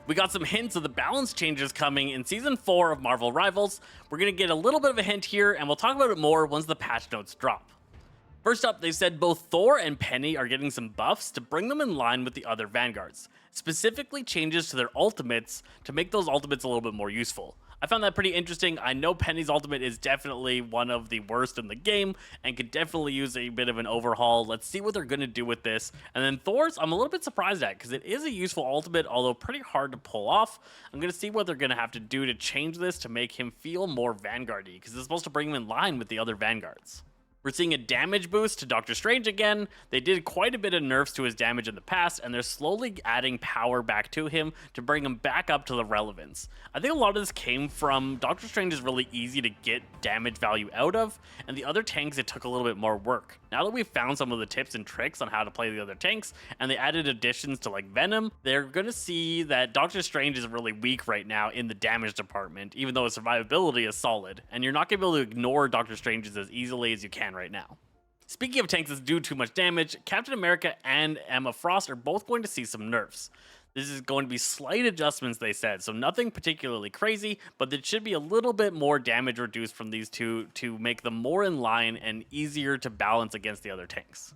We got some hints of the balance changes coming in Season 4 of Marvel Rivals. We're going to get a little bit of a hint here, and we'll talk about it more once the patch notes drop. First up, they said both Thor and Peni are getting some buffs to bring them in line with the other Vanguards, specifically changes to their ultimates to make those ultimates a little bit more useful. I found that pretty interesting. I know Penny's ultimate is definitely one of the worst in the game and could definitely use a bit of an overhaul. Let's see what they're going to do with this. And then Thor's, I'm a little bit surprised at because it is a useful ultimate, although pretty hard to pull off. I'm going to see what they're going to have to do to change this to make him feel more Vanguard-y because it's supposed to bring him in line with the other Vanguards. We're seeing a damage boost to Doctor Strange again. They did quite a bit of nerfs to his damage in the past, and they're slowly adding power back to him to bring him back up to the relevance. I think a lot of this came from Doctor Strange is really easy to get damage value out of, and the other tanks it took a little bit more work. Now that we've found some of the tips and tricks on how to play the other tanks, and they added additions to like Venom, they're going to see that Doctor Strange is really weak right now in the damage department, even though his survivability is solid, and you're not going to be able to ignore Doctor Strange's as easily as you can right now. Speaking of tanks that do too much damage, Captain America and Emma Frost are both going to see some nerfs. This is going to be slight adjustments, they said, so nothing particularly crazy, but it should be a little bit more damage reduced from these two to make them more in line and easier to balance against the other tanks.